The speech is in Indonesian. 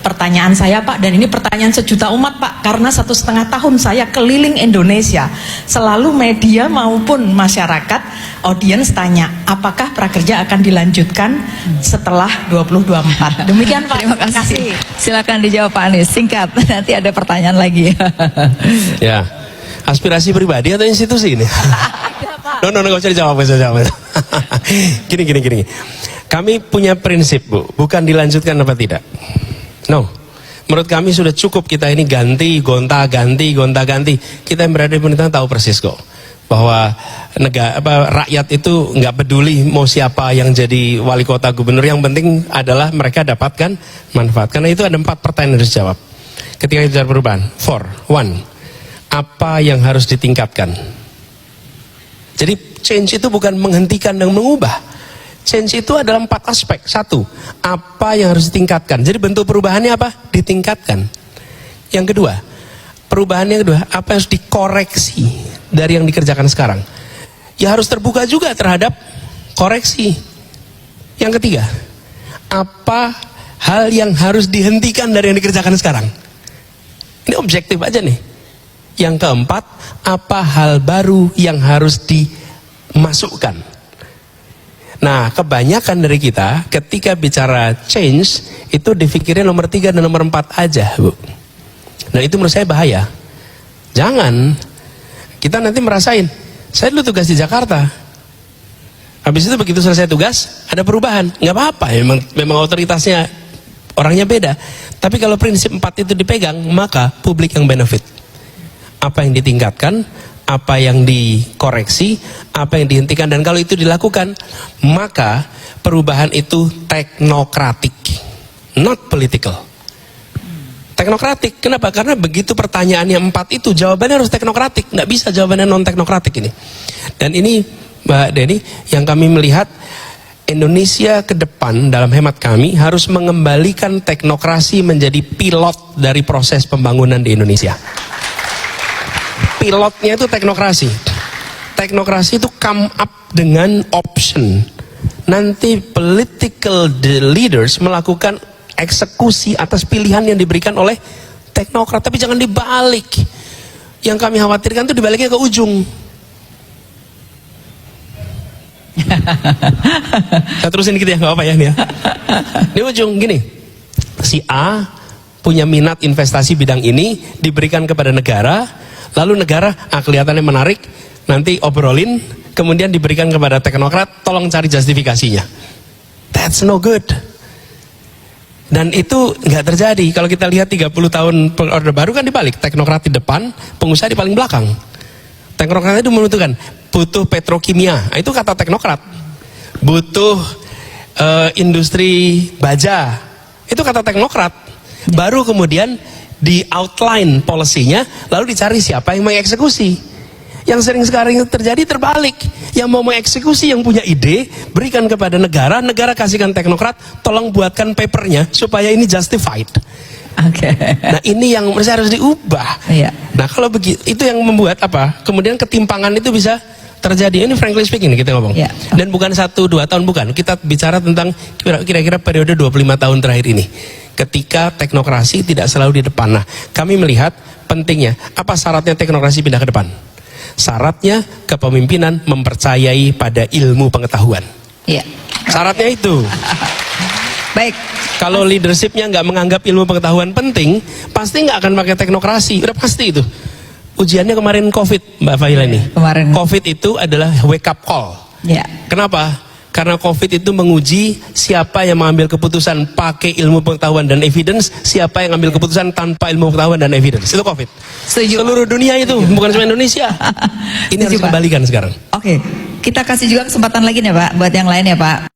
Pertanyaan saya Pak, dan ini pertanyaan sejuta umat Pak, karena 1,5 tahun saya keliling Indonesia, selalu media maupun masyarakat, audiens tanya, apakah prakerja akan dilanjutkan setelah 2024? Demikian Pak. Terima kasih. Silakan dijawab Pak Anies, singkat. Nanti ada pertanyaan lagi. Ya, aspirasi pribadi atau institusi ini? No, nggak usah dijawab, nggak usah dijawab. Gini. Kami punya prinsip, Bu, bukan dilanjutkan apa tidak. No, menurut kami sudah cukup kita ini gonta-ganti. Kita yang berada di pemerintahan tahu persis kok bahwa rakyat itu nggak peduli mau siapa yang jadi wali kota, gubernur, yang penting adalah mereka dapatkan manfaat. Karena itu ada 4 pertanyaan yang harus dijawab ketika bicara perubahan. 1, apa yang harus ditingkatkan? Jadi change itu bukan menghentikan dan mengubah. Change itu adalah 4 aspek. 1, apa yang harus ditingkatkan? Jadi bentuk perubahannya apa? Ditingkatkan. Yang kedua, perubahannya kedua, apa yang harus dikoreksi dari yang dikerjakan sekarang? Ya harus terbuka juga terhadap koreksi. Yang ketiga, apa hal yang harus dihentikan dari yang dikerjakan sekarang? Ini objektif aja nih. Yang keempat, apa hal baru yang harus dimasukkan? Nah, kebanyakan dari kita ketika bicara change itu dipikirin nomor 3 dan nomor 4 aja, Bu. Dan itu menurut saya bahaya. Jangan kita nanti merasain, saya dulu tugas di Jakarta, habis itu begitu selesai tugas ada perubahan, nggak apa-apa, memang otoritasnya orangnya beda. Tapi kalau prinsip 4 itu dipegang, maka publik yang benefit. Apa yang ditingkatkan, apa yang dikoreksi, apa yang dihentikan, dan kalau itu dilakukan, maka perubahan itu teknokratik, not political. Teknokratik, kenapa? Karena begitu pertanyaannya 4 itu, jawabannya harus teknokratik, nggak bisa jawabannya non teknokratik ini. Dan ini Mbak Deni, yang kami melihat Indonesia ke depan dalam hemat kami harus mengembalikan teknokrasi menjadi pilot dari proses pembangunan di Indonesia. Pilotnya itu teknokrasi. Teknokrasi itu come up dengan option. Nanti political leaders melakukan eksekusi atas pilihan yang diberikan oleh teknokrat. Tapi jangan dibalik. Yang kami khawatirkan itu dibaliknya ke ujung. Saya terusin dikit ya, nggak apa ya nih ya. Di ujung gini, si A punya minat investasi bidang ini, diberikan kepada negara. Lalu negara, kelihatannya menarik, nanti obrolin, kemudian diberikan kepada teknokrat, tolong cari justifikasinya. That's no good. Dan itu nggak terjadi. Kalau kita lihat 30 tahun Orde Baru kan dibalik, teknokrat di depan, pengusaha di paling belakang. Teknokrat itu menentukan, butuh petrokimia, itu kata teknokrat. Butuh industri baja, itu kata teknokrat. Baru kemudian di outline polisinya, lalu dicari siapa yang mengeksekusi. Yang sering sekarang terjadi terbalik, yang mau mengeksekusi yang punya ide, berikan kepada negara, negara kasihkan teknokrat, tolong buatkan papernya supaya ini justified. Nah ini yang menurut saya harus diubah. Nah kalau begitu, itu yang membuat apa? Kemudian ketimpangan itu bisa terjadi. Ini frankly speaking kita ngomong. Dan bukan 1-2 tahun, bukan. Kita bicara tentang kira-kira periode 25 tahun terakhir ini. Ketika teknokrasi tidak selalu di depan. Nah, kami melihat pentingnya. Apa syaratnya teknokrasi pindah ke depan? Syaratnya kepemimpinan mempercayai pada ilmu pengetahuan. Syaratnya itu. Baik. Kalau leadershipnya nggak menganggap ilmu pengetahuan penting, pasti nggak akan pakai teknokrasi. Udah pasti itu. Ujiannya kemarin COVID, Mbak Fahila ini. COVID itu adalah wake up call. Kenapa? Karena COVID itu menguji siapa yang mengambil keputusan pakai ilmu pengetahuan dan evidence, siapa yang ambil keputusan tanpa ilmu pengetahuan dan evidence. Itu COVID. Setuju. Seluruh dunia itu, bukan cuma Indonesia. Ini harus dikembalikan sekarang. Oke, kita kasih juga kesempatan lagi nih Pak, buat yang lain ya Pak.